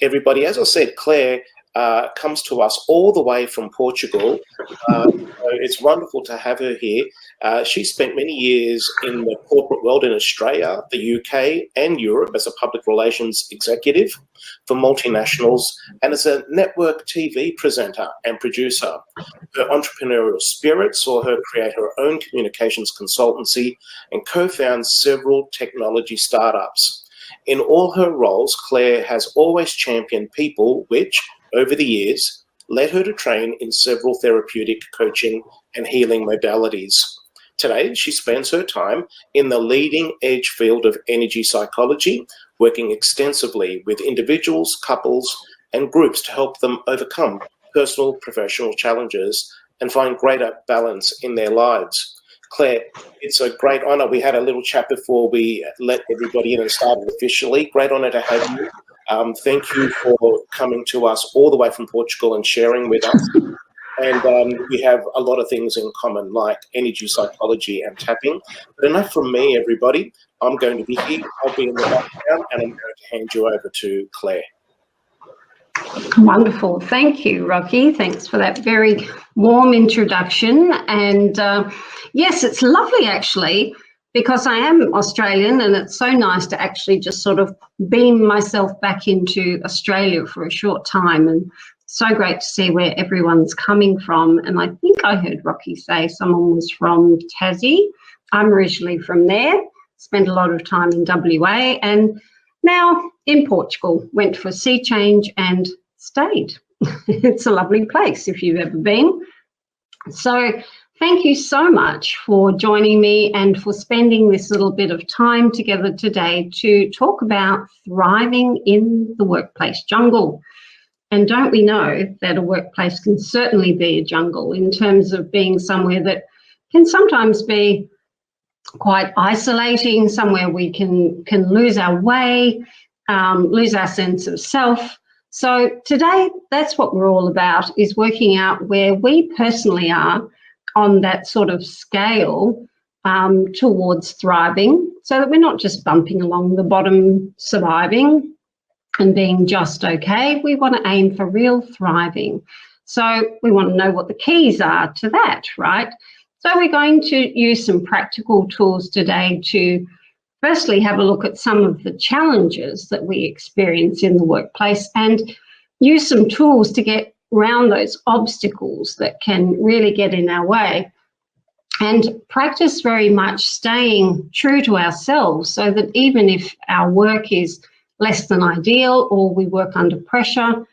everybody. As I said, Claire comes to us all the way from Portugal. So it's wonderful to have her here. She spent many years in the corporate world in Australia, the UK and Europe as a public relations executive for multinationals and as a network TV presenter and producer. Her entrepreneurial spirit saw her create her own communications consultancy and co-found several technology startups. In all her roles, Claire has always championed people, which, over the years, led her to train in several therapeutic coaching and healing modalities. Today, she spends her time in the leading edge field of energy psychology, working extensively with individuals, couples, and groups to help them overcome personal, professional challenges and find greater balance in their lives. Claire, it's a great honour. We had a little chat before we let everybody in and started officially. Great honour to have you. Thank you for coming to us all the way from Portugal and sharing with us. And we have a lot of things in common, like energy psychology and tapping. But enough from me, everybody. I'm going to be here. I'll be in the background, and I'm going to hand you over to Claire. Wonderful. Thank you, Rocky. Thanks for that very warm introduction. And yes, it's lovely actually, because I am Australian, and it's so nice to actually just sort of beam myself back into Australia for a short time, and so great to see where everyone's coming from. And I think I heard Rocky say someone was from Tassie. I'm originally from there, spent a lot of time in WA, and now in Portugal, went for a sea change and stayed. It's a lovely place if you've ever been. So thank you so much for joining me and for spending this little bit of time together today to talk about thriving in the workplace jungle. And don't we know that a workplace can certainly be a jungle in terms of being somewhere that can sometimes be quite isolating, somewhere we can lose our way, lose our sense of self. So today, that's what we're all about, is working out where we personally are on that sort of scale towards thriving, so that we're not just bumping along the bottom, surviving and being just okay. We want to aim for real thriving. So we want to know what the keys are to that, right? So we're going to use some practical tools today to firstly have a look at some of the challenges that we experience in the workplace and use some tools to get around those obstacles that can really get in our way, and practice very much staying true to ourselves, so that even if our work is less than ideal or we work under pressure,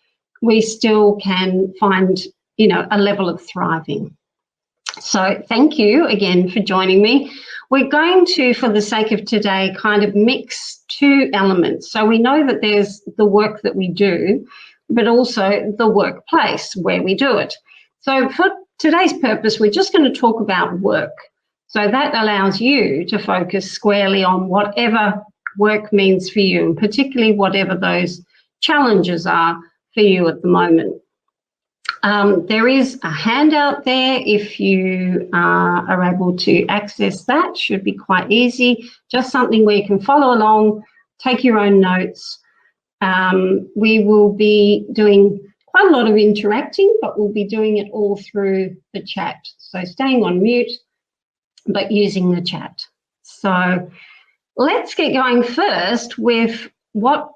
we still can find, you know, a level of thriving. So thank you again for joining me. We're going to, for the sake of today, kind of mix two elements. So we know that there's the work that we do, but also the workplace where we do it. So for today's purpose, we're just going to talk about work. So that allows you to focus squarely on whatever work means for you, and particularly whatever those challenges are for you at the moment. There is a handout there if you are able to access that. Should be quite easy, just something where you can follow along, take your own notes. We will be doing quite a lot of interacting, but we'll be doing it all through the chat. So staying on mute, but using the chat. So let's get going first with what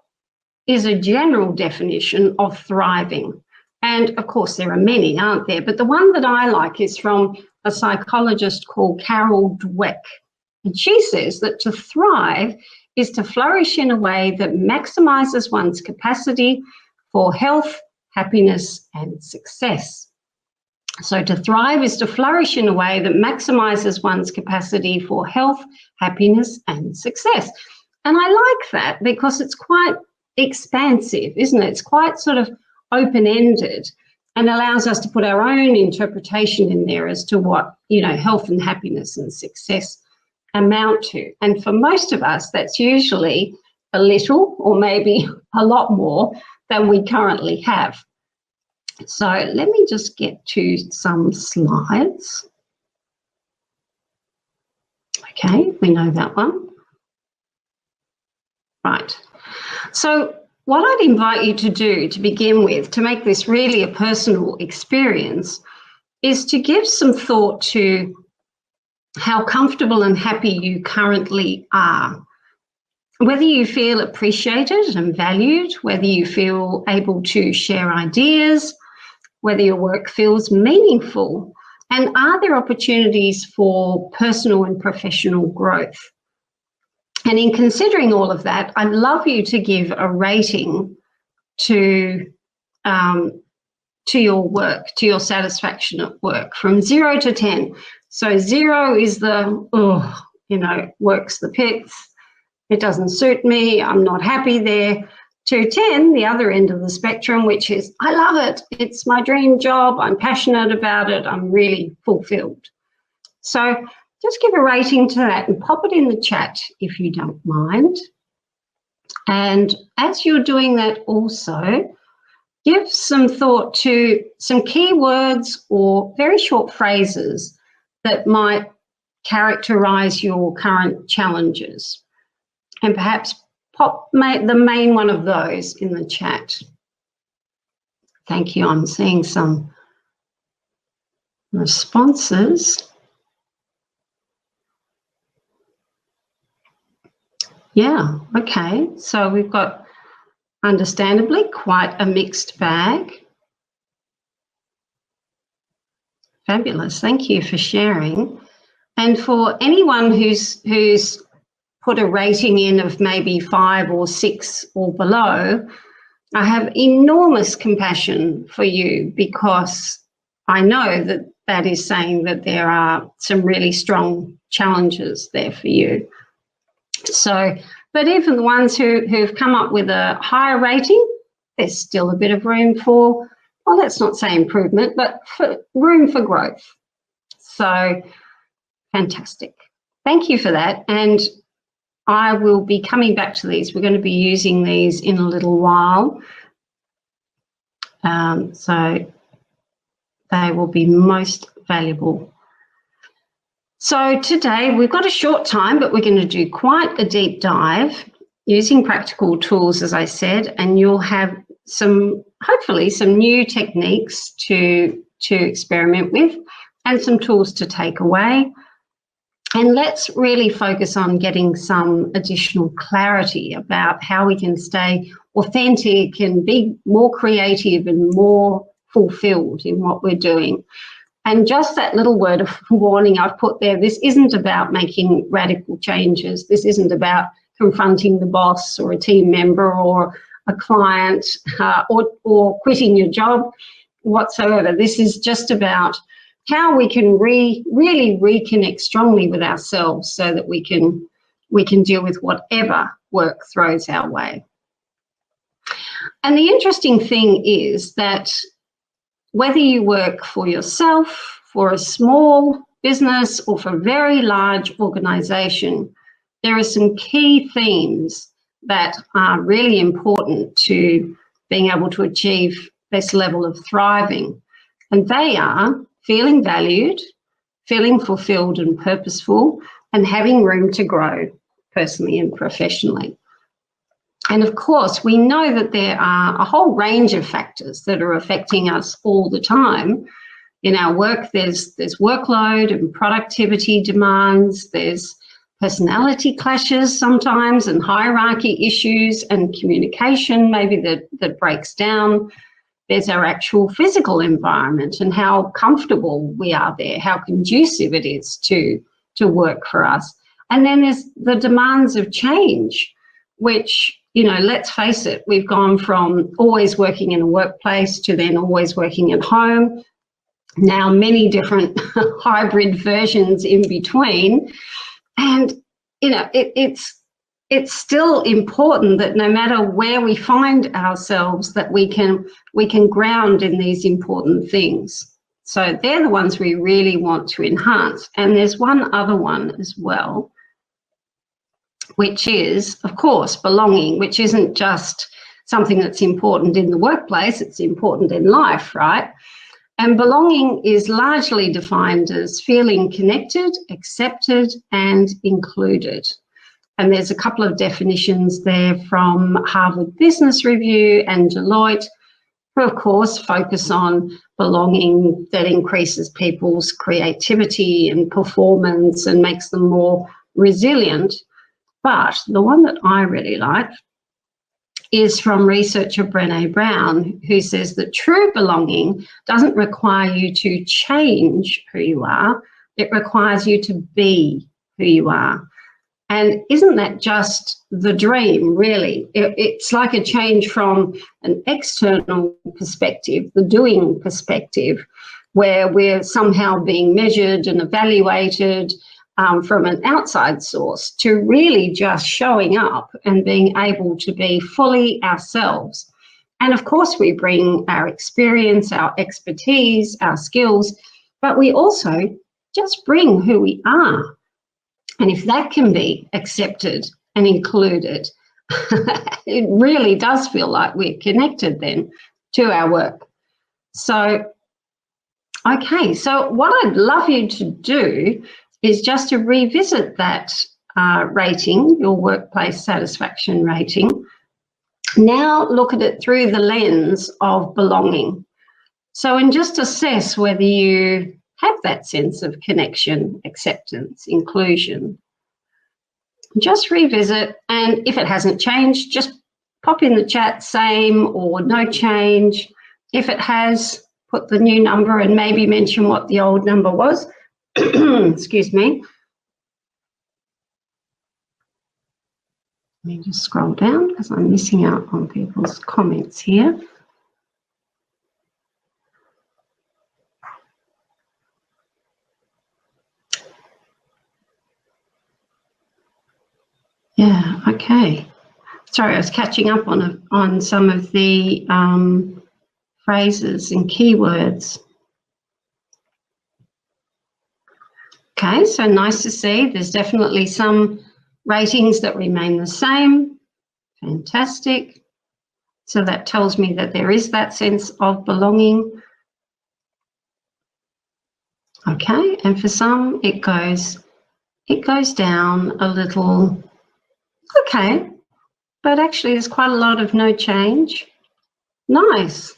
is a general definition of thriving. And of course, there are many, aren't there? But the one that I like is from a psychologist called Carol Dweck. And she says that to thrive is to flourish in a way that maximizes one's capacity for health, happiness, and success. So to thrive is to flourish in a way that maximizes one's capacity for health, happiness, and success. And I like that because it's quite expansive, isn't it? It's quite sort of open-ended and allows us to put our own interpretation in there as to what, you know, health and happiness and success amount to. And for most of us, that's usually a little or maybe a lot more than we currently have. So let me just get to some slides. Okay, we know that one. Right. So what I'd invite you to do to begin with, to make this really a personal experience, is to give some thought to how comfortable and happy you currently are. Whether you feel appreciated and valued, whether you feel able to share ideas, whether your work feels meaningful, and are there opportunities for personal and professional growth? And in considering all of that, I'd love you to give a rating to your work, to your satisfaction at work, from 0 to 10. So 0 is work's the pits, it doesn't suit me, I'm not happy there. To 10, the other end of the spectrum, which is, I love it, it's my dream job, I'm passionate about it, I'm really fulfilled. So just give a rating to that and pop it in the chat if you don't mind. And as you're doing that also, give some thought to some key words or very short phrases that might characterize your current challenges. And perhaps pop the main one of those in the chat. Thank you. I'm seeing some responses. Yeah, okay. So we've got, understandably, quite a mixed bag. Fabulous. Thank you for sharing. And for anyone who's put a rating in of maybe 5 or 6 or below, I have enormous compassion for you, because I know that that is saying that there are some really strong challenges there for you. So, but even the ones who've come up with a higher rating, there's still a bit of room for, well, let's not say improvement, but room for growth. So fantastic. Thank you for that. And I will be coming back to these. We're going to be using these in a little while. So they will be most valuable. So today we've got a short time, but we're going to do quite a deep dive using practical tools, as I said, and you'll have hopefully some new techniques to experiment with and some tools to take away. And let's really focus on getting some additional clarity about how we can stay authentic and be more creative and more fulfilled in what we're doing. And just that little word of warning I've put there, this isn't about making radical changes. This isn't about confronting the boss or a team member or a client or quitting your job whatsoever. This is just about how we can really reconnect strongly with ourselves so that we can deal with whatever work throws our way. And the interesting thing is that whether you work for yourself, for a small business, or for a very large organisation, there are some key themes that are really important to being able to achieve this level of thriving. And they are feeling valued, feeling fulfilled and purposeful, and having room to grow personally and professionally. And of course, we know that there are a whole range of factors that are affecting us all the time. In our work, there's workload and productivity demands, there's personality clashes sometimes and hierarchy issues and communication maybe that breaks down. There's our actual physical environment and how comfortable we are there, how conducive it is to work for us. And then there's the demands of change, which, you know, let's face it, we've gone from always working in a workplace to then always working at home. Now many different hybrid versions in between. And, you know, it's still important that no matter where we find ourselves, that we can ground in these important things. So they're the ones we really want to enhance. And there's one other one as well, which is, of course, belonging, which isn't just something that's important in the workplace, it's important in life, right? And belonging is largely defined as feeling connected, accepted, and included. And there's a couple of definitions there from Harvard Business Review and Deloitte, who of course focus on belonging that increases people's creativity and performance and makes them more resilient. But the one that I really like is from researcher Brené Brown, who says that true belonging doesn't require you to change who you are, it requires you to be who you are. And isn't that just the dream, really? It's like a change from an external perspective, the doing perspective, where we're somehow being measured and evaluated from an outside source, to really just showing up and being able to be fully ourselves. And of course, we bring our experience, our expertise, our skills, but we also just bring who we are. And if that can be accepted and included, it really does feel like we're connected then to our work. So, okay, so what I'd love you to do is just to revisit that rating, your workplace satisfaction rating. Now look at it through the lens of belonging. So, and just assess whether you have that sense of connection, acceptance, inclusion. Just revisit, and if it hasn't changed, just pop in the chat same or no change. If it has, put the new number and maybe mention what the old number was. Excuse me. Let me just scroll down because I'm missing out on people's comments here. Yeah, okay. Sorry, I was catching up on some of the phrases and keywords. Okay, so nice to see. There's definitely some ratings that remain the same. Fantastic. So that tells me that there is that sense of belonging. Okay, and for some it goes down a little. Okay, but actually there's quite a lot of no change. Nice.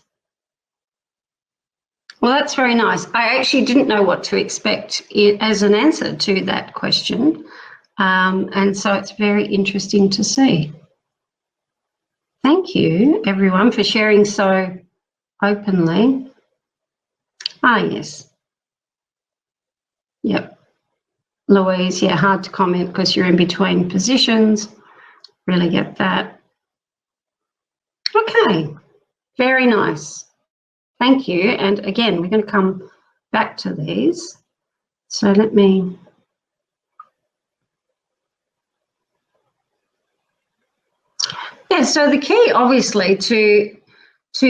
Well, that's very nice. I actually didn't know what to expect as an answer to that question. And so it's very interesting to see. Thank you, everyone, for sharing so openly. Ah, yes. Yep. Louise, yeah, hard to comment because you're in between positions. Really get that. Okay, very nice. Thank you. And again, we're going to come back to these. So let me. Yeah, so the key obviously to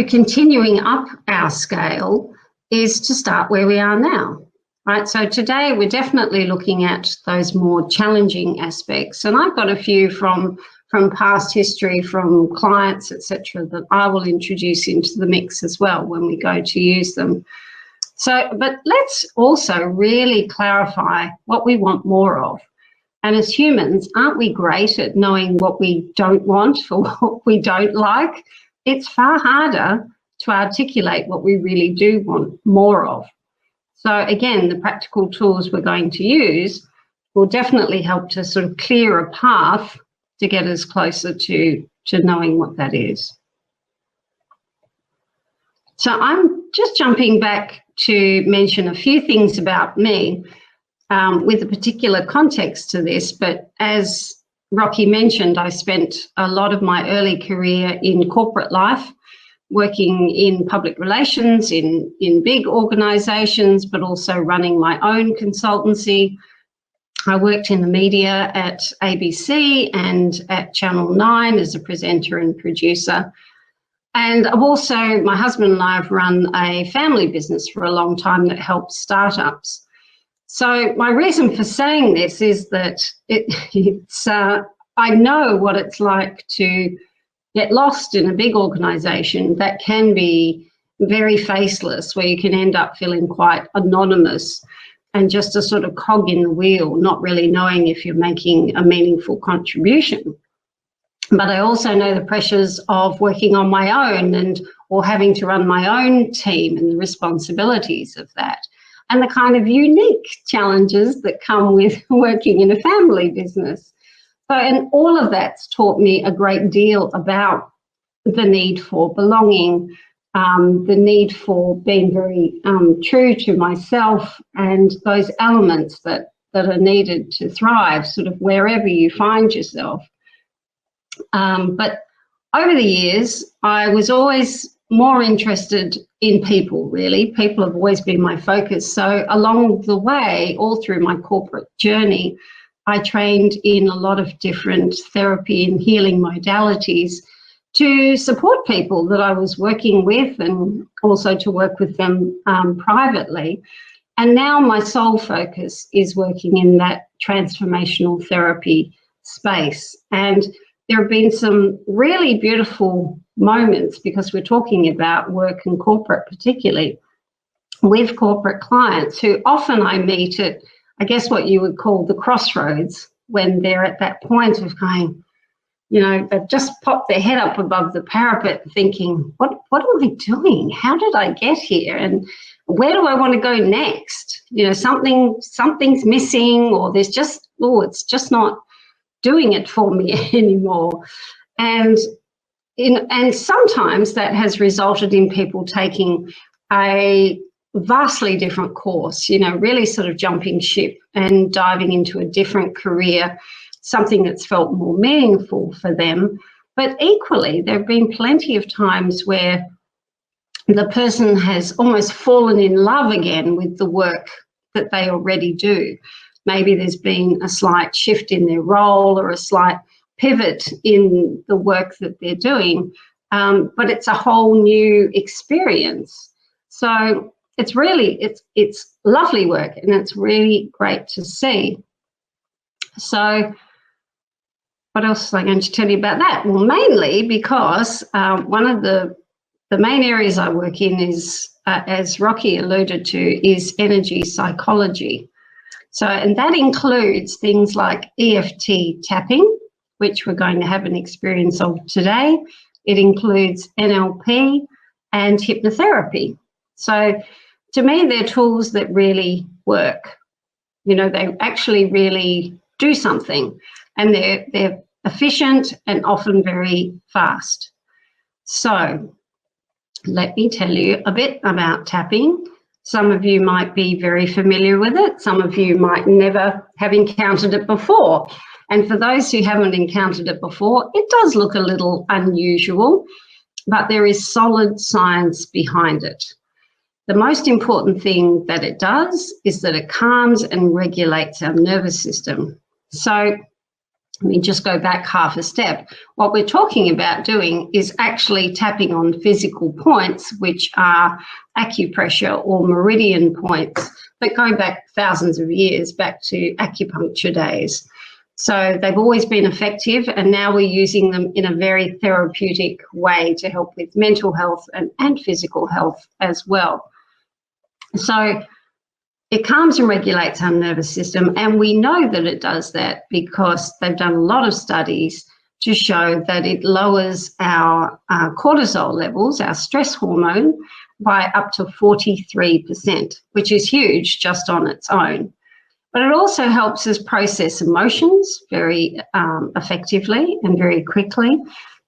continuing up our scale is to start where we are now, right? So today we're definitely looking at those more challenging aspects. And I've got a few from past history, from clients, etc., that I will introduce into the mix as well when we go to use them. So, but let's also really clarify what we want more of. And as humans, aren't we great at knowing what we don't want or what we don't like? It's far harder to articulate what we really do want more of. So again, the practical tools we're going to use will definitely help to sort of clear a path to get us closer to knowing what that is. So I'm just jumping back to mention a few things about me with a particular context to this, but as Rocky mentioned, I spent a lot of my early career in corporate life, working in public relations, in big organisations, but also running my own consultancy. I worked in the media at ABC and at Channel 9 as a presenter and producer. And I've also, my husband and I have run a family business for a long time that helps startups. So my reason for saying this is that I know what it's like to get lost in a big organisation that can be very faceless, where you can end up feeling quite anonymous. and just a sort of cog in the wheel, not really knowing if you're making a meaningful contribution. But I also know the pressures of working on my own or having to run my own team and the responsibilities of that, and the kind of unique challenges that come with working in a family business. So, and all of that's taught me a great deal about the need for belonging, the need for being very true to myself, and those elements that are needed to thrive sort of wherever you find yourself. But over the years, I was always more interested in people, really. People have always been my focus. So along the way, all through my corporate journey, I trained in a lot of different therapy and healing modalities to support people that I was working with, and also to work with them privately. And now my sole focus is working in that transformational therapy space. And there have been some really beautiful moments, because we're talking about work and corporate particularly, with corporate clients who often I meet at, I guess what you would call the crossroads, when they're at that point of going, you know, they've just popped their head up above the parapet thinking, what am I doing? How did I get here? And where do I want to go next? You know, something's missing, or there's just, it's just not doing it for me anymore. And sometimes that has resulted in people taking a vastly different course, you know, really sort of jumping ship and diving into a different career, something that's felt more meaningful for them. But equally, there have been plenty of times where the person has almost fallen in love again with the work that they already do. Maybe there's been a slight shift in their role or a slight pivot in the work that they're doing, but it's a whole new experience. So it's really, it's lovely work, and it's really great to see. So what else am I going to tell you about that? Well, mainly because one of the main areas I work in is, as Rocky alluded to, is energy psychology. So, and that includes things like EFT tapping, which we're going to have an experience of today. It includes NLP and hypnotherapy. So to me, they're tools that really work. You know, they actually really do something, and they're efficient and often very fast. So let me tell you a bit about tapping. Some of you might be very familiar with it. Some of you might never have encountered it before. And for those who haven't encountered it before, it does look a little unusual, but there is solid science behind it. The most important thing that it does is that it calms and regulates our nervous system. So let me just go back half a step. What we're talking about doing is actually tapping on physical points, which are acupressure or meridian points that go back thousands of years, back to acupuncture days. So they've always been effective, and now we're using them in a very therapeutic way to help with mental health and physical health as well. So it calms and regulates our nervous system, and we know that it does that because they've done a lot of studies to show that it lowers our cortisol levels, our stress hormone, by up to 43%, which is huge just on its own. But it also helps us process emotions very effectively and very quickly.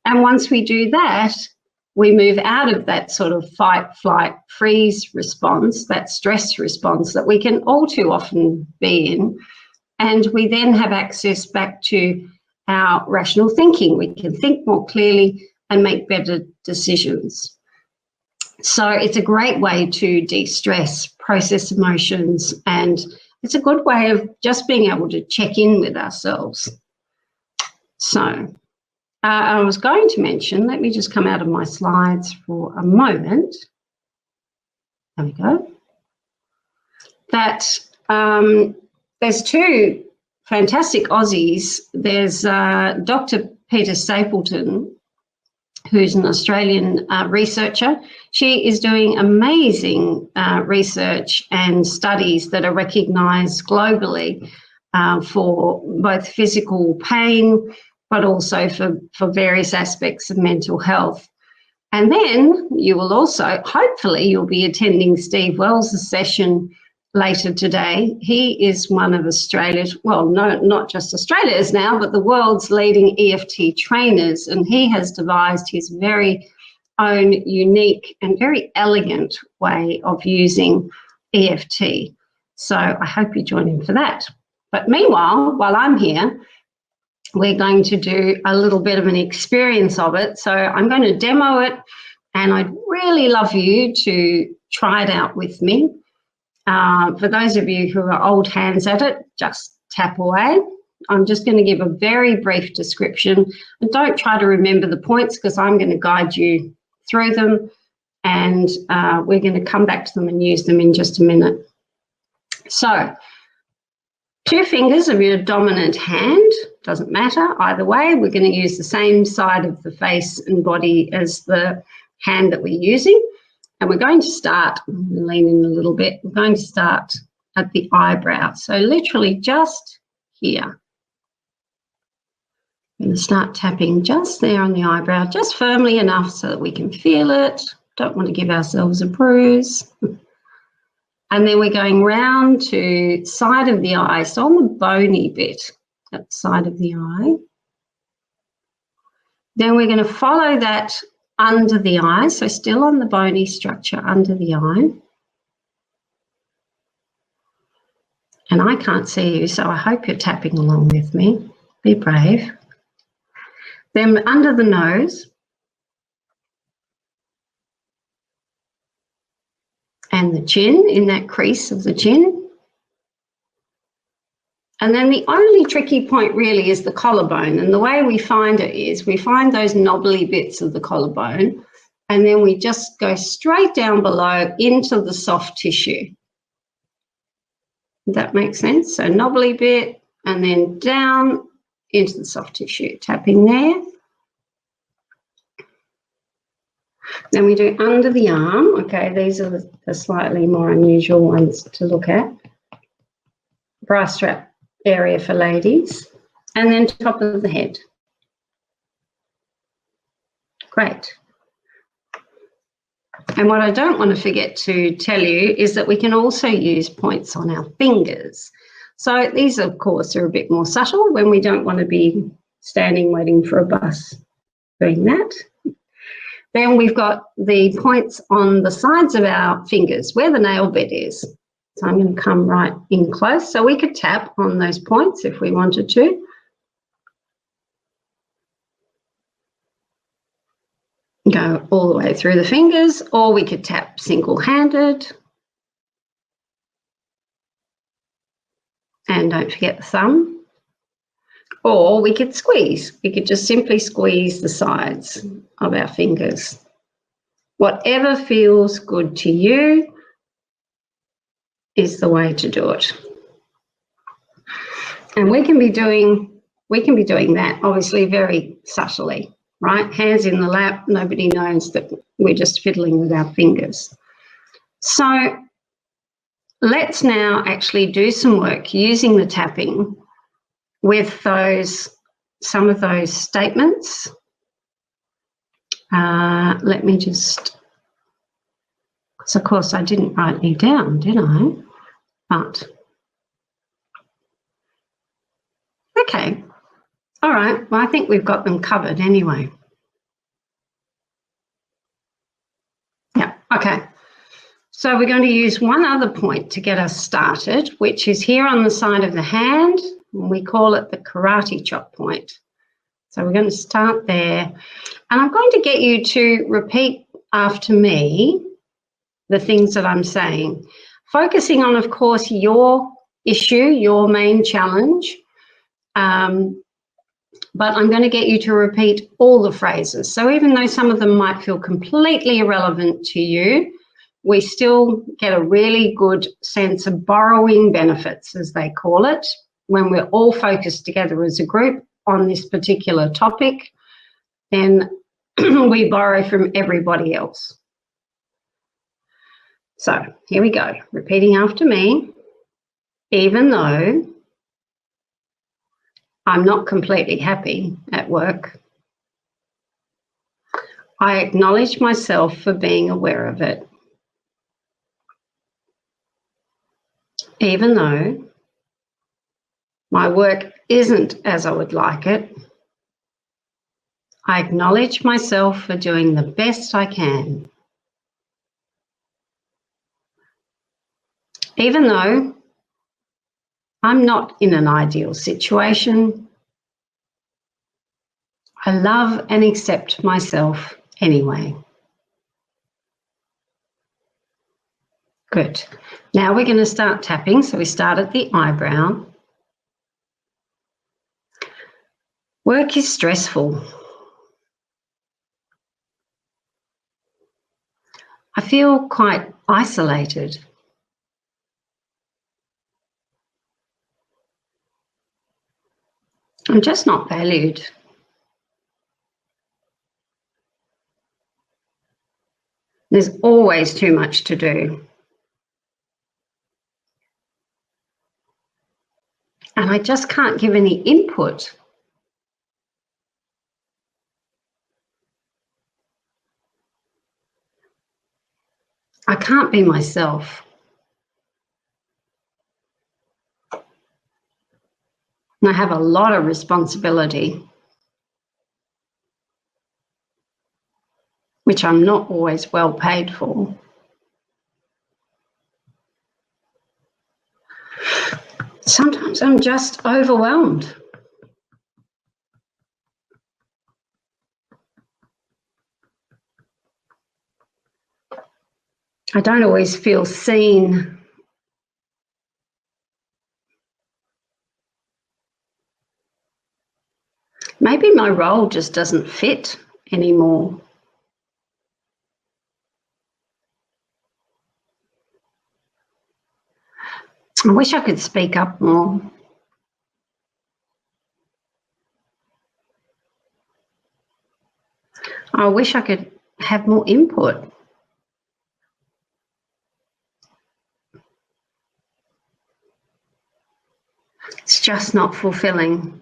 And once we do that, we move out of that sort of fight, flight, freeze response, that stress response that we can all too often be in. And we then have access back to our rational thinking. We can think more clearly and make better decisions. So it's a great way to de-stress, process emotions, and it's a good way of just being able to check in with ourselves. So I was going to mention, let me just come out of my slides for a moment. There we go. That there's two fantastic Aussies. There's Dr. Peter Stapleton, who's an Australian researcher. She is doing amazing research and studies that are recognised globally for both physical pain, but also for various aspects of mental health. And then you will also, hopefully, you'll be attending Steve Wells' session later today. He is one of Australia's, well, no, not just Australia's now, but the world's leading EFT trainers. And he has devised his very own unique and very elegant way of using EFT. So I hope you join him for that. But meanwhile, while I'm here, we're going to do a little bit of an experience of it. So I'm going to demo it, and I'd really love you to try it out with me. For those of you who are old hands at it, just tap away. I'm just going to give a very brief description, and don't try to remember the points because I'm going to guide you through them, and we're going to come back to them and use them in just a minute. So 2 fingers of your dominant hand, doesn't matter either way, we're going to use the same side of the face and body as the hand that we're using. And we're going to start, I'm going to lean in a little bit, we're going to start at the eyebrow. So literally just here. I'm going to start tapping just there on the eyebrow, just firmly enough so that we can feel it. Don't want to give ourselves a bruise. And then we're going round to side of the eye, so on the bony bit at the side of the eye. Then we're going to follow that under the eye, so still on the bony structure under the eye. And I can't see you, so I hope you're tapping along with me. Be brave. Then under the nose. And the chin, in that crease of the chin. And then the only tricky point really is the collarbone. And the way we find it is we find those knobbly bits of the collarbone, and then we just go straight down below into the soft tissue. Does that make sense? So knobbly bit and then down into the soft tissue, tapping there. Then we do under the arm. Okay, these are the slightly more unusual ones to look at. Bra strap area for ladies. And then top of the head. Great. And what I don't want to forget to tell you is that we can also use points on our fingers. So these, of course, are a bit more subtle when we don't want to be standing waiting for a bus doing that. Then we've got the points on the sides of our fingers where the nail bed is. So I'm going to come right in close. So we could tap on those points if we wanted to. Go all the way through the fingers, or we could tap single-handed. And don't forget the thumb. Or we could squeeze. We could just simply squeeze the sides of our fingers. Whatever feels good to you is the way to do it. And we can be doing that obviously very subtly, right? Hands in the lap, nobody knows that we're just fiddling with our fingers. So let's now actually do some work using the tapping with some of those statements. Let me just, because of course I didn't write any down, did I? But, okay, all right, well I think we've got them covered anyway. Yeah, okay. So we're going to use one other point to get us started, which is here on the side of the hand. We call it the karate chop point. So we're going to start there. And I'm going to get you to repeat after me the things that I'm saying, focusing on, of course, your issue, your main challenge. But I'm going to get you to repeat all the phrases. So even though some of them might feel completely irrelevant to you, we still get a really good sense of borrowing benefits, as they call it, when we're all focused together as a group on this particular topic. Then we borrow from everybody else. So here we go, repeating after me. Even though I'm not completely happy at work, I acknowledge myself for being aware of it. Even though my work isn't as I would like it, I acknowledge myself for doing the best I can. Even though I'm not in an ideal situation, I love and accept myself anyway. Good. Now we're going to start tapping. So we start at the eyebrow. Work is stressful. I feel quite isolated. I'm just not valued. There's always too much to do. And I just can't give any input. I can't be myself. And I have a lot of responsibility, which I'm not always well paid for. Sometimes I'm just overwhelmed. I don't always feel seen. Maybe my role just doesn't fit anymore. I wish I could speak up more. I wish I could have more input. It's just not fulfilling.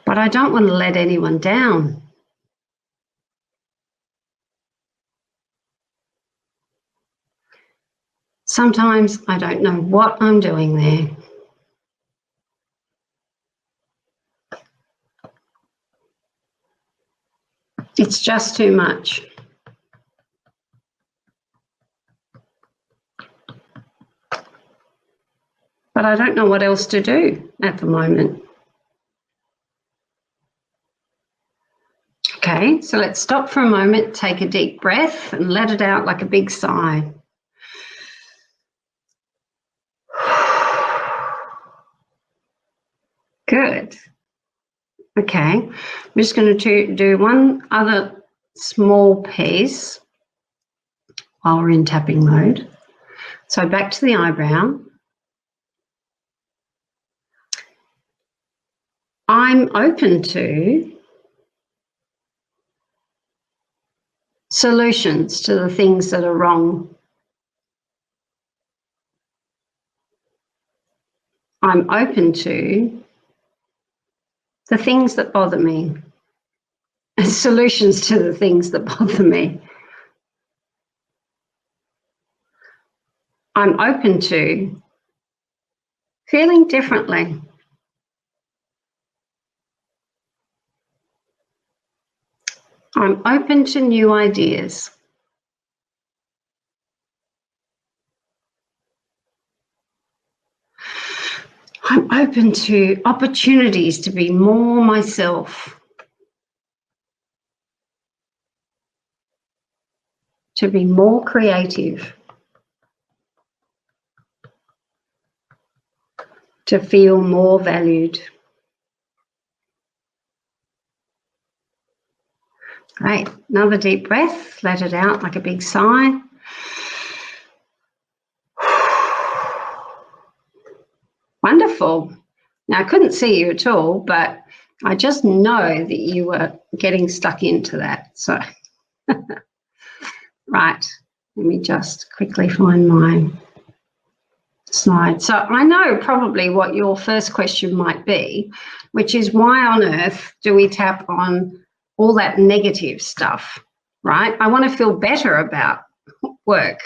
But I don't want to let anyone down. Sometimes I don't know what I'm doing there. It's just too much. But I don't know what else to do at the moment. Okay, so let's stop for a moment, take a deep breath and let it out like a big sigh. Good. Okay, I'm just going to do one other small piece while we're in tapping mode. So back to the eyebrow. I'm open to solutions to the things that are wrong. I'm open to the things that bother me and solutions to the things that bother me. I'm open to feeling differently. I'm open to new ideas. I'm open to opportunities to be more myself, to be more creative, to feel more valued. Great, another deep breath, let it out like a big sigh. Wonderful. Now, I couldn't see you at all, but I just know that you were getting stuck into that. So, right, let me just quickly find my slide. So I know probably what your first question might be, which is why on earth do we tap on all that negative stuff, right? I want to feel better about work.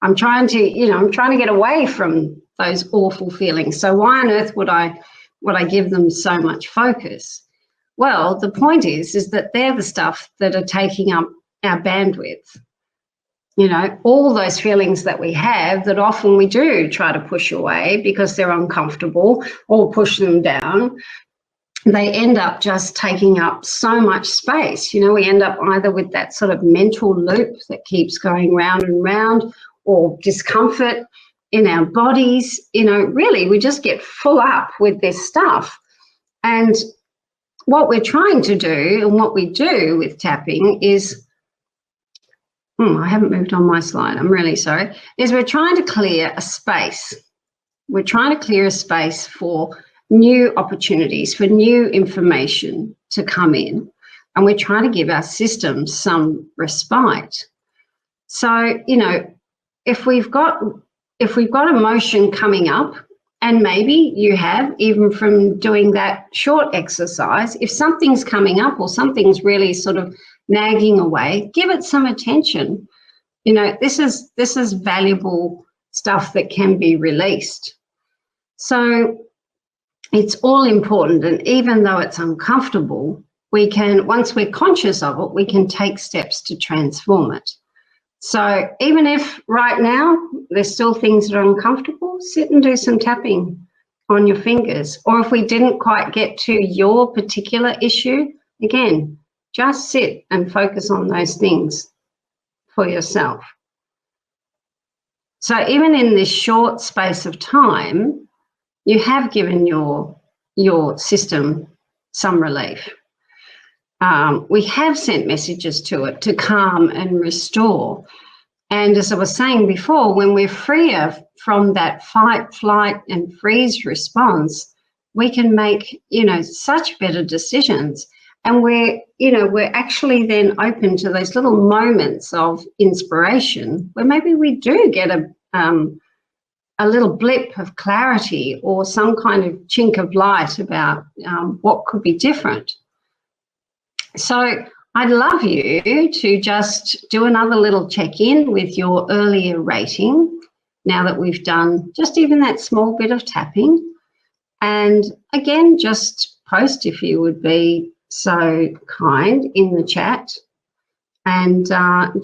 I'm trying to get away from those awful feelings. So why on earth would I give them so much focus? Well, the point is that they're the stuff that are taking up our bandwidth. You know, all those feelings that we have that often we do try to push away because they're uncomfortable or push them down, they end up just taking up so much space. You know, we end up either with that sort of mental loop that keeps going round and round, or discomfort in our bodies. You know, really, we just get full up with this stuff. And what we're trying to do and what we do with tapping is, I haven't moved on my slide, I'm really sorry, is we're trying to clear a space. We're trying to clear a space for new opportunities, for new information to come in. And we're trying to give our system some respite. So, you know, if we've got emotion coming up, and maybe you have, even from doing that short exercise, if something's coming up or something's really sort of nagging away, give it some attention. You know, this is valuable stuff that can be released. So it's all important, and even though it's uncomfortable, we can, once we're conscious of it, we can take steps to transform it. So even if right now there's still things that are uncomfortable, sit and do some tapping on your fingers. Or if we didn't quite get to your particular issue, again, just sit and focus on those things for yourself. So even in this short space of time, you have given your system some relief. We have sent messages to it to calm and restore. And as I was saying before, when we're freer from that fight, flight, and freeze response, we can make, you know, such better decisions. And we're actually then open to those little moments of inspiration where maybe we do get a little blip of clarity or some kind of chink of light about what could be different. So I'd love you to just do another little check-in with your earlier rating now that we've done just even that small bit of tapping. And again, just post, if you would be so kind, in the chat, and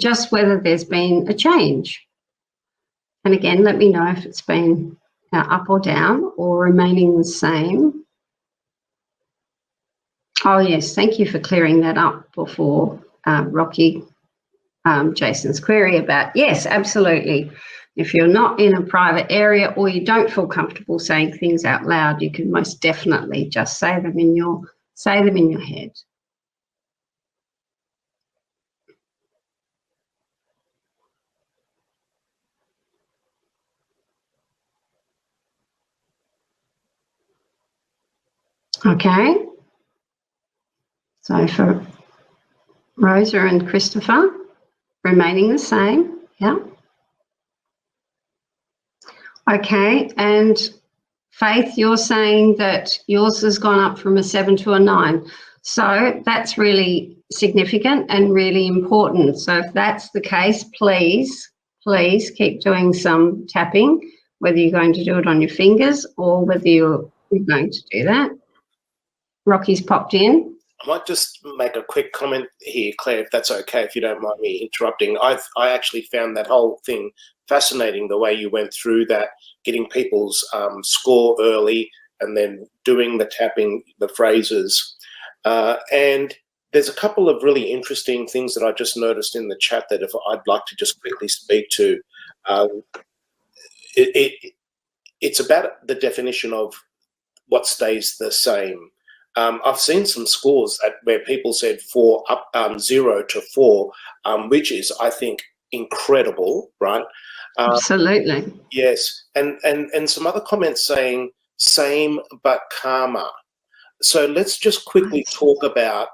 just whether there's been a change. And again, let me know if it's been up or down or remaining the same. Oh, yes, thank you for clearing that up before, Rocky, Jason's query about, yes, absolutely. If you're not in a private area or you don't feel comfortable saying things out loud, you can most definitely just say them in your head. Okay. So for Rosa and Christopher, remaining the same, yeah. Okay, and Faith, you're saying that yours has gone up from a 7 to a 9. So that's really significant and really important. So if that's the case, please keep doing some tapping, whether you're going to do it on your fingers or whether you're going to do that. Rocky's popped in. I might just make a quick comment here, Claire, if that's okay, if you don't mind me interrupting. I actually found that whole thing fascinating, the way you went through that, getting people's score early and then doing the tapping, the phrases. And there's a couple of really interesting things that I just noticed in the chat that if I'd like to just quickly speak to. It's about the definition of what stays the same. I've seen some scores where people said 0 to 4, which is, I think, incredible, right? Absolutely. Yes, and some other comments saying same but calmer. So let's just quickly talk about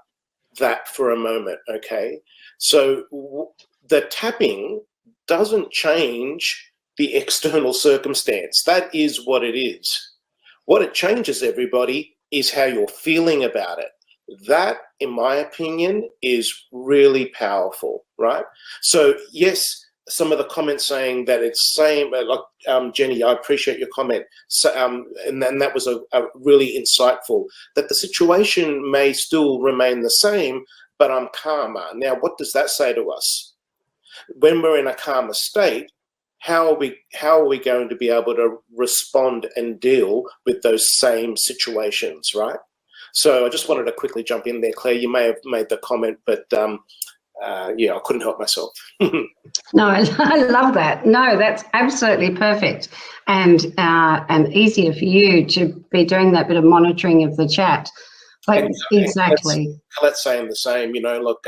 that for a moment, okay? So the tapping doesn't change the external circumstance. That is what it is. What it changes, everybody, is how you're feeling about it. That, in my opinion, is really powerful, right? So yes, some of the comments saying that it's same, like Jenny, I appreciate your comment. So, and then that was a really insightful, that the situation may still remain the same, but I'm calmer. Now, what does that say to us? When we're in a calmer state, how are we going to be able to respond and deal with those same situations, right? So I just wanted to quickly jump in there, Claire. You may have made the comment, but yeah, I couldn't help myself. No, I love that. No, that's absolutely perfect, and easier for you to be doing that bit of monitoring of the chat. Like, exactly. Colette's saying the same. You know, look,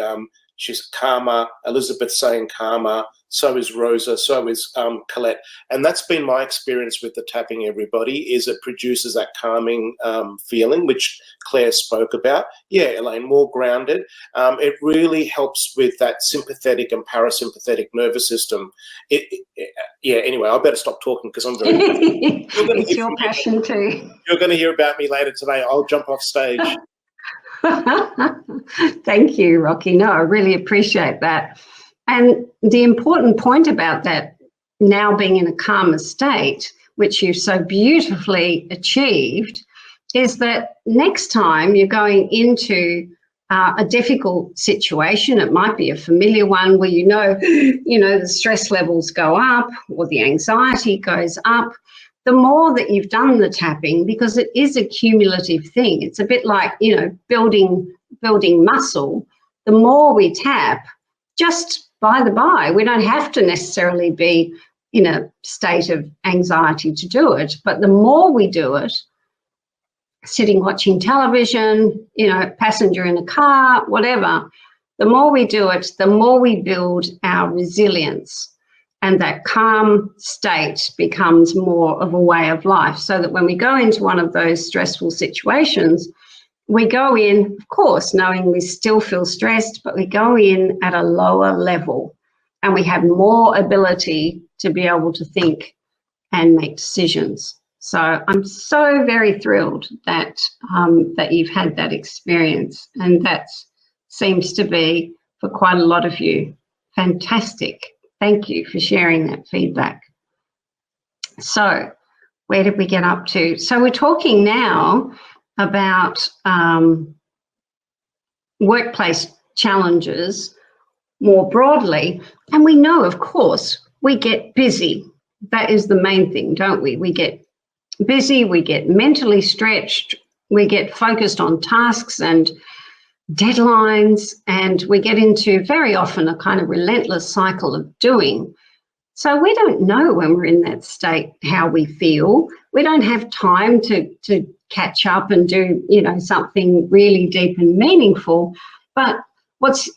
she's calmer. Elizabeth's saying calmer. So is Rosa. So is Colette. And that's been my experience with the tapping, everybody, is it produces that calming feeling, which Claire spoke about. Yeah, Elaine, more grounded. It really helps with that sympathetic and parasympathetic nervous system. Yeah, anyway, I better stop talking because I'm very... It's your passion too. You're going to hear about me later today. I'll jump off stage. Thank you, Rocky. No, I really appreciate that. And the important point about that, now being in a calmer state, which you've so beautifully achieved, is that next time you're going into a difficult situation, it might be a familiar one where you know the stress levels go up or the anxiety goes up. The more that you've done the tapping, because it is a cumulative thing, it's a bit like, building muscle. The more we tap, just by the by, we don't have to necessarily be in a state of anxiety to do it, but the more we do it, sitting watching television, passenger in a car, whatever, the more we do it, the more we build our resilience. And that calm state becomes more of a way of life, so that when we go into one of those stressful situations, we go in, of course, knowing we still feel stressed, but we go in at a lower level and we have more ability to be able to think and make decisions. So I'm so very thrilled that that you've had that experience, and that seems to be for quite a lot of you. Fantastic. Thank you for sharing that feedback. So where did we get up to? So we're talking now about workplace challenges more broadly. And we know, of course, we get busy. That is the main thing, don't we? We get busy, we get mentally stretched, we get focused on tasks and deadlines, and we get into very often a kind of relentless cycle of doing. So we don't know when we're in that state how we feel. We don't have time to catch up and do, something really deep and meaningful. But what's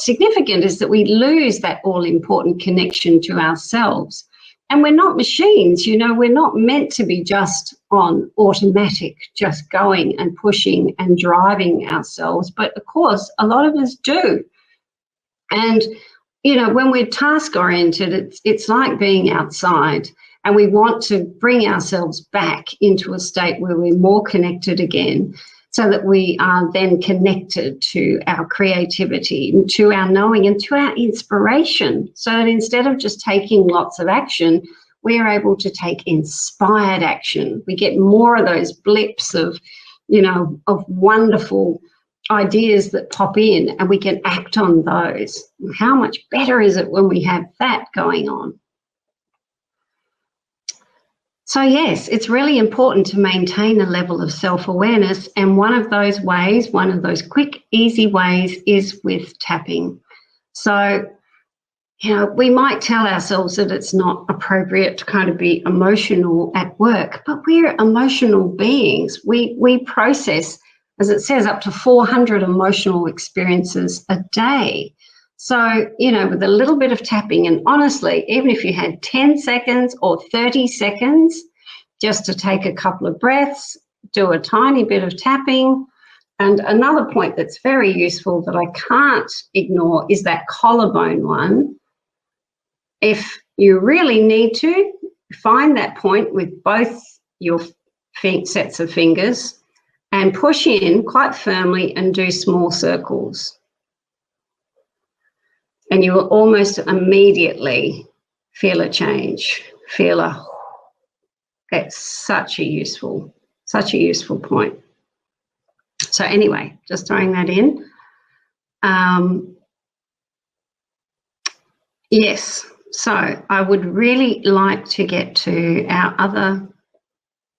significant is that we lose that all-important connection to ourselves. And we're not machines, we're not meant to be just on automatic, just going and pushing and driving ourselves. But of course, a lot of us do. And, when we're task-oriented, it's like being outside, and we want to bring ourselves back into a state where we're more connected again, so that we are then connected to our creativity, to our knowing, and to our inspiration. So that instead of just taking lots of action, we are able to take inspired action. We get more of those blips of wonderful ideas that pop in, and we can act on those. How much better is it when we have that going on? So yes, it's really important to maintain a level of self-awareness, and one of those ways, one of those quick, easy ways, is with tapping. So, we might tell ourselves that it's not appropriate to kind of be emotional at work, but we're emotional beings. We process, as it says, up to 400 emotional experiences a day. So, with a little bit of tapping, and honestly, even if you had 10 seconds or 30 seconds, just to take a couple of breaths, do a tiny bit of tapping. And another point that's very useful that I can't ignore is that collarbone one. If you really need to, find that point with both your sets of fingers and push in quite firmly and do small circles. And you will almost immediately feel a change, it's such a useful point. So anyway, just throwing that in. Yes, so I would really like to get to our other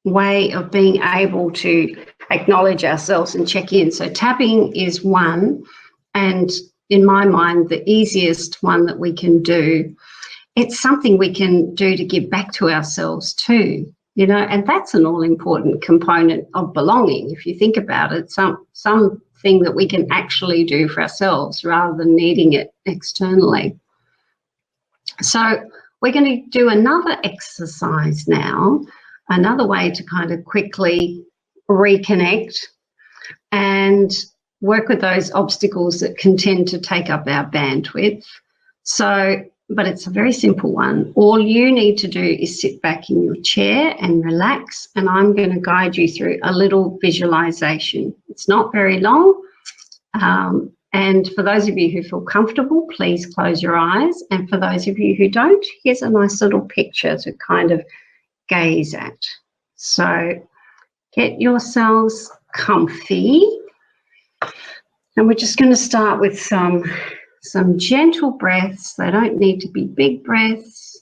way of being able to acknowledge ourselves and check in. So tapping is one, and in my mind, the easiest one that we can do. It's something we can do to give back to ourselves too, and that's an all-important component of belonging. If you think about it, something that we can actually do for ourselves rather than needing it externally. So we're going to do another exercise now, another way to kind of quickly reconnect and work with those obstacles that can tend to take up our bandwidth. But it's a very simple one. All you need to do is sit back in your chair and relax, and I'm going to guide you through a little visualization. It's not very long. And for those of you who feel comfortable, please close your eyes. And for those of you who don't, here's a nice little picture to kind of gaze at. So get yourselves comfy. And we're just going to start with some gentle breaths. They don't need to be big breaths,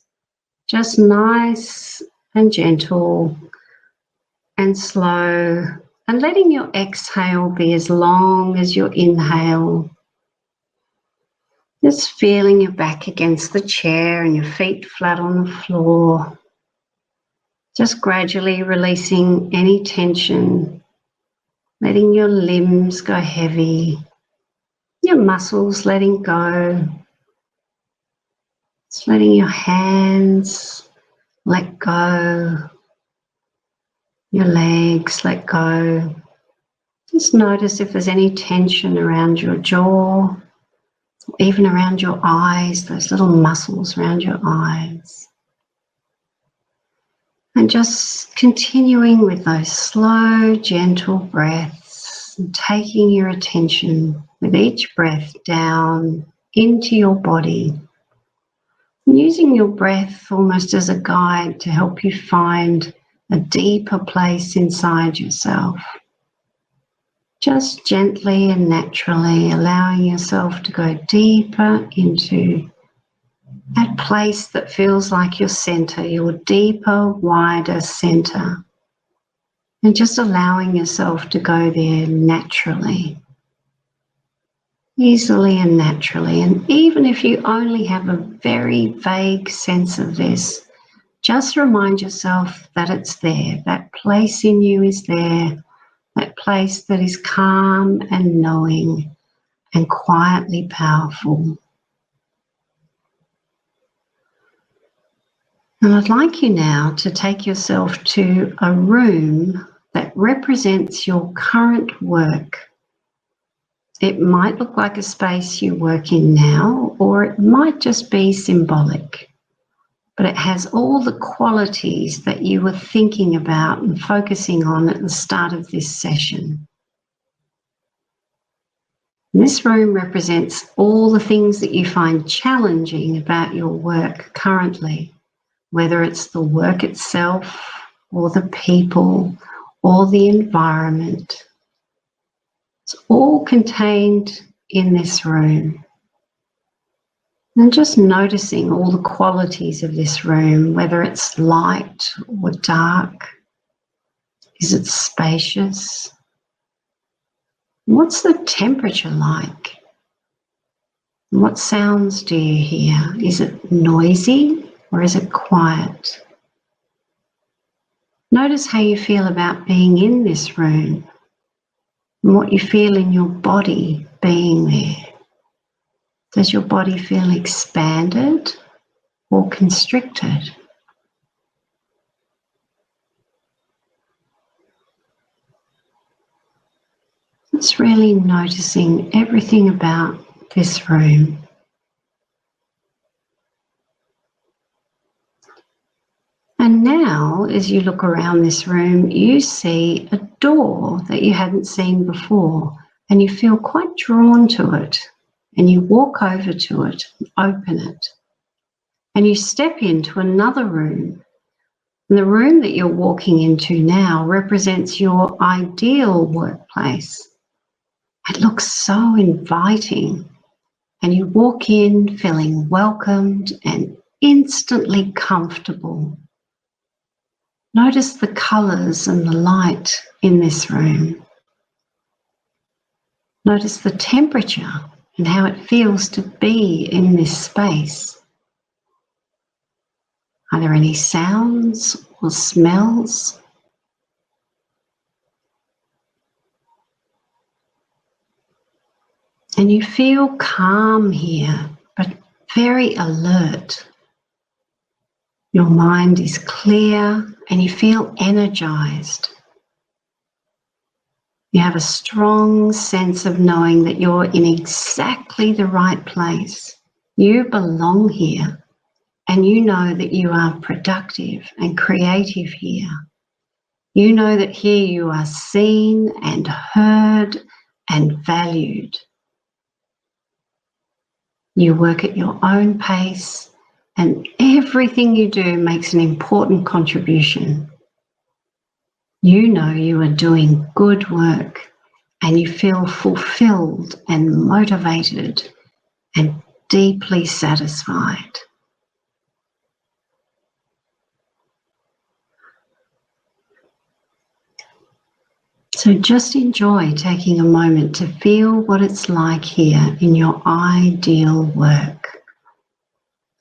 just nice and gentle and slow, and letting your exhale be as long as your inhale. Just feeling your back against the chair and your feet flat on the floor. Just gradually releasing any tension, letting your limbs go heavy, your muscles letting go. Just letting your hands let go, your legs let go. Just notice if there's any tension around your jaw, or even around your eyes, those little muscles around your eyes. And just continuing with those slow, gentle breaths, and taking your attention with each breath down into your body. And using your breath almost as a guide to help you find a deeper place inside yourself. Just gently and naturally allowing yourself to go deeper into that place that feels like your center, your deeper, wider center. And just allowing yourself to go there naturally, easily and naturally. And even if you only have a very vague sense of this, just remind yourself that it's there. That place in you is there. That place that is calm and knowing and quietly powerful. And I'd like you now to take yourself to a room that represents your current work. It might look like a space you work in now, or it might just be symbolic, but it has all the qualities that you were thinking about and focusing on at the start of this session. This room represents all the things that you find challenging about your work currently, whether it's the work itself or the people or the environment. It's all contained in this room. And just noticing all the qualities of this room, whether it's light or dark. Is it spacious? What's the temperature like? What sounds do you hear? Is it noisy or is it quiet? Notice how you feel about being in this room and what you feel in your body being there. Does your body feel expanded or constricted? It's really noticing everything about this room. And now, as you look around this room, you see a door that you hadn't seen before, and you feel quite drawn to it. And you walk over to it and open it. And you step into another room. And the room that you're walking into now represents your ideal workplace. It looks so inviting. And you walk in feeling welcomed and instantly comfortable. Notice the colours and the light in this room. Notice the temperature and how it feels to be in this space. Are there any sounds or smells? And you feel calm here, but very alert. Your mind is clear and you feel energized. You have a strong sense of knowing that you're in exactly the right place. You belong here, and you know that you are productive and creative here. You know that here you are seen and heard and valued. You work at your own pace, and everything you do makes an important contribution. You know you are doing good work, and you feel fulfilled and motivated and deeply satisfied. So just enjoy taking a moment to feel what it's like here in your ideal work.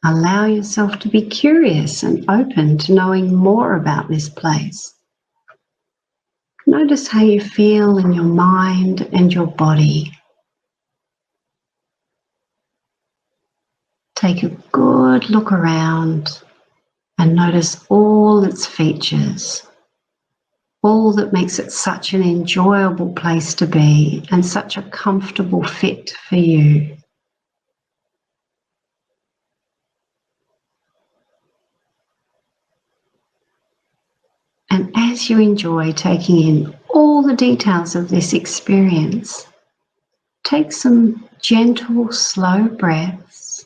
Allow yourself to be curious and open to knowing more about this place. Notice how you feel in your mind and your body. Take a good look around and notice all its features. All that makes it such an enjoyable place to be and such a comfortable fit for you. And as you enjoy taking in all the details of this experience, take some gentle, slow breaths,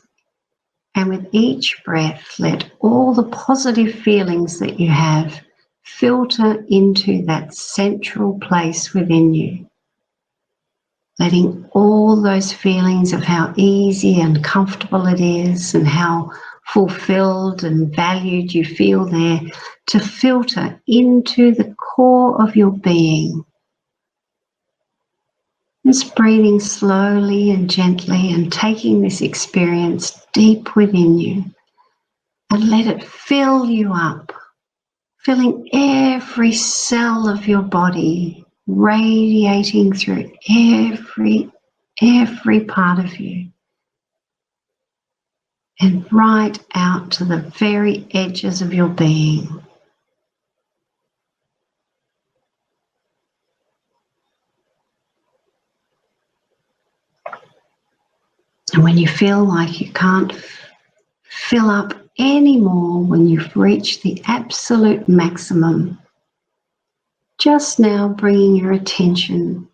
and with each breath, let all the positive feelings that you have filter into that central place within you, letting all those feelings of how easy and comfortable it is and how fulfilled and valued you feel there to filter into the core of your being. Just breathing slowly and gently and taking this experience deep within you, and let it fill you up, filling every cell of your body, radiating through every part of you, and right out to the very edges of your being. And when you feel like you can't fill up anymore, when you've reached the absolute maximum, just now bringing your attention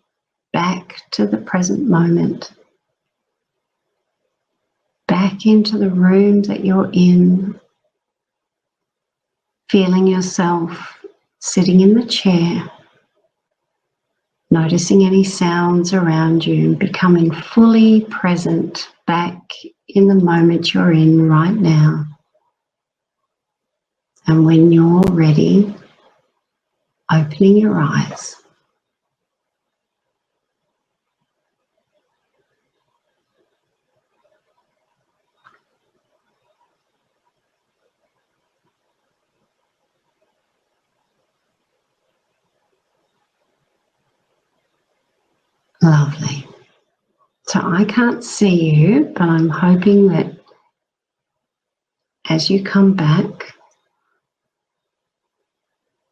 back to the present moment, back into the room that you're in, feeling yourself sitting in the chair, noticing any sounds around you, and becoming fully present back in the moment you're in right now. And when you're ready, opening your eyes. Lovely. So I can't see you, but I'm hoping that as you come back.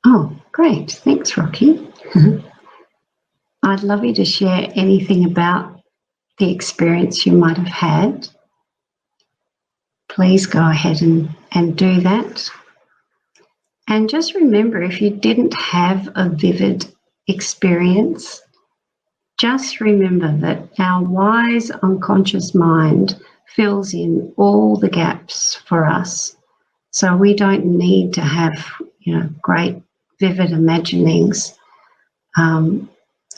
Oh, great. Thanks, Rocky. I'd love you to share anything about the experience you might have had. Please go ahead and do that. And just remember, if you didn't have a vivid experience, just remember that our wise unconscious mind fills in all the gaps for us. So we don't need to have, great vivid imaginings.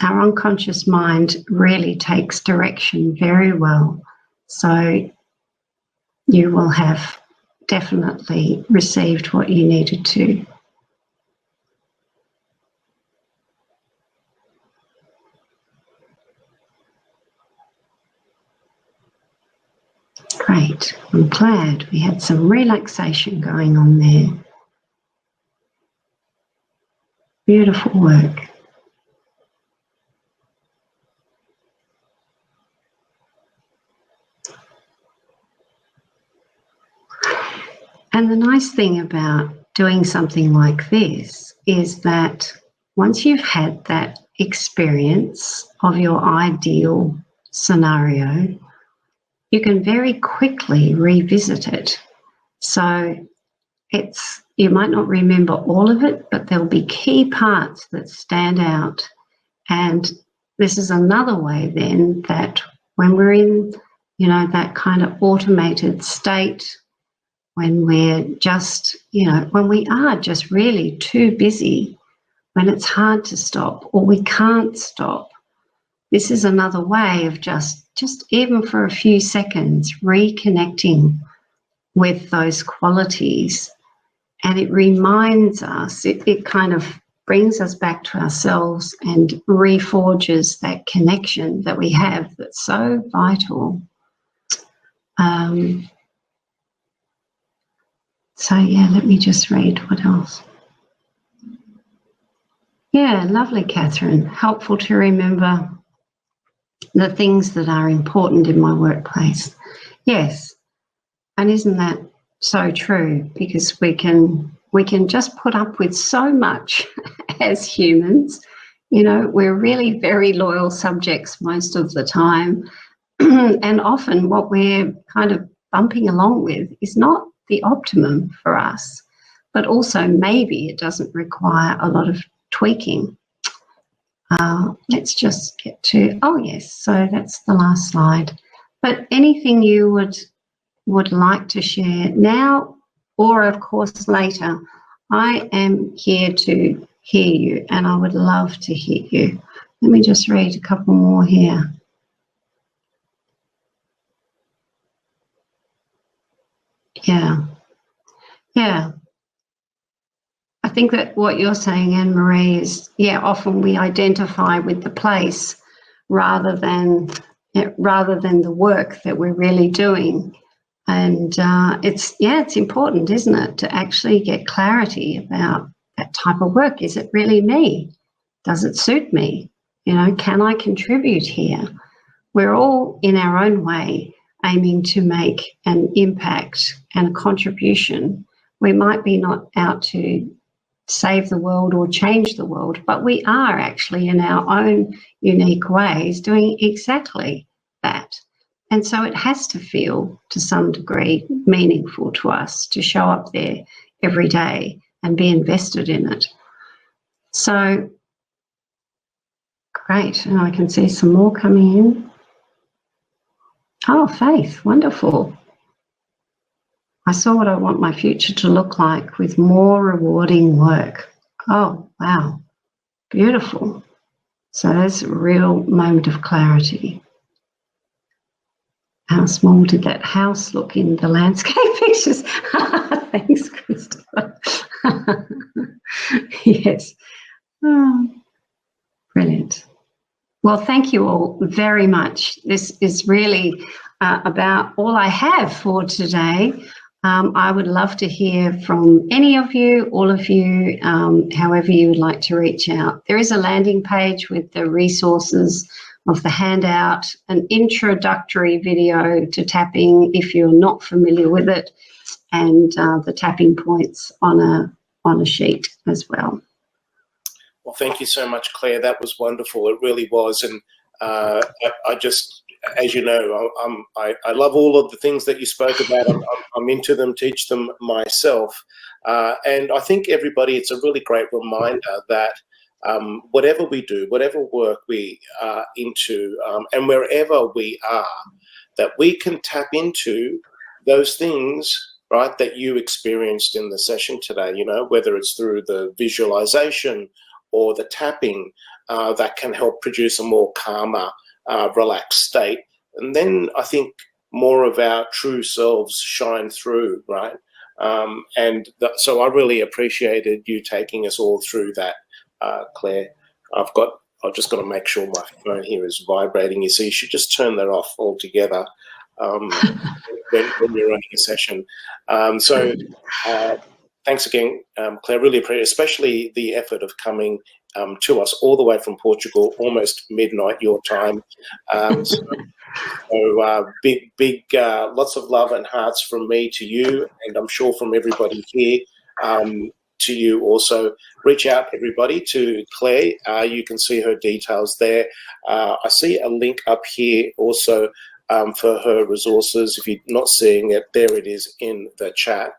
Our unconscious mind really takes direction very well. So you will have definitely received what you needed to. Great. I'm glad we had some relaxation going on there. Beautiful work. And the nice thing about doing something like this is that once you've had that experience of your ideal scenario, you can very quickly revisit it. So you might not remember all of it, but there'll be key parts that stand out. And this is another way then that when we're in, that kind of automated state, when we're just, when we are just really too busy, when it's hard to stop or we can't stop, this is another way of just even for a few seconds, reconnecting with those qualities. And it reminds us, it kind of brings us back to ourselves and reforges that connection that we have that's so vital. So yeah, let me just read what else. Yeah, lovely, Catherine. Helpful to remember the things that are important in my workplace. Yes, and isn't that so true? Because we can just put up with so much as humans. We're really very loyal subjects most of the time. And often what we're kind of bumping along with is not the optimum for us, but also maybe it doesn't require a lot of tweaking. Let's just get to, oh yes, so that's the last slide. But anything you would like to share now or of course later, I am here to hear you and I would love to hear you. Let me just read a couple more here. Yeah. I think that what you're saying, Anne-Marie, is, often we identify with the place rather than the work that we're really doing. And it's important, isn't it, to actually get clarity about that type of work. Is it really me? Does it suit me? Can I contribute here? We're all in our own way aiming to make an impact and a contribution. We might be not out to save the world or change the world, but we are actually in our own unique ways doing exactly that. And so it has to feel to some degree meaningful to us to show up there every day and be invested in it. So great, and I can see some more coming in. Oh, Faith, wonderful. I saw what I want my future to look like with more rewarding work. Oh, wow, beautiful. So there's a real moment of clarity. How small did that house look in the landscape pictures? Thanks, Christopher. Yes. Oh, brilliant. Well, thank you all very much. This is really about all I have for today. I would love to hear from any of you, all of you, however you would like to reach out. There is a landing page with the resources of the handout, an introductory video to tapping if you're not familiar with it, and the tapping points on a sheet as well. Well, thank you so much, Claire. That was wonderful. It really was. And I just, as you know, I love all of the things that you spoke about. I'm into them, teach them myself. And I think everybody, it's a really great reminder that whatever we do, whatever work we are into, and wherever we are, that we can tap into those things, right, that you experienced in the session today, you know, whether it's through the visualization or the tapping, that can help produce a more calmer, relaxed state. And then I think more of our true selves shine through, right? So I really appreciated you taking us all through that, Claire. I've just got to make sure my phone here is vibrating. You see, you should just turn that off altogether when you're running a session. Thanks again, Claire. Really appreciate it, especially the effort of coming to us all the way from Portugal, almost midnight your time. Big, lots of love and hearts from me to you, and I'm sure from everybody here to you also. Reach out, everybody, to Claire. You can see her details there. I see a link up here also for her resources. If you're not seeing it, there it is in the chat.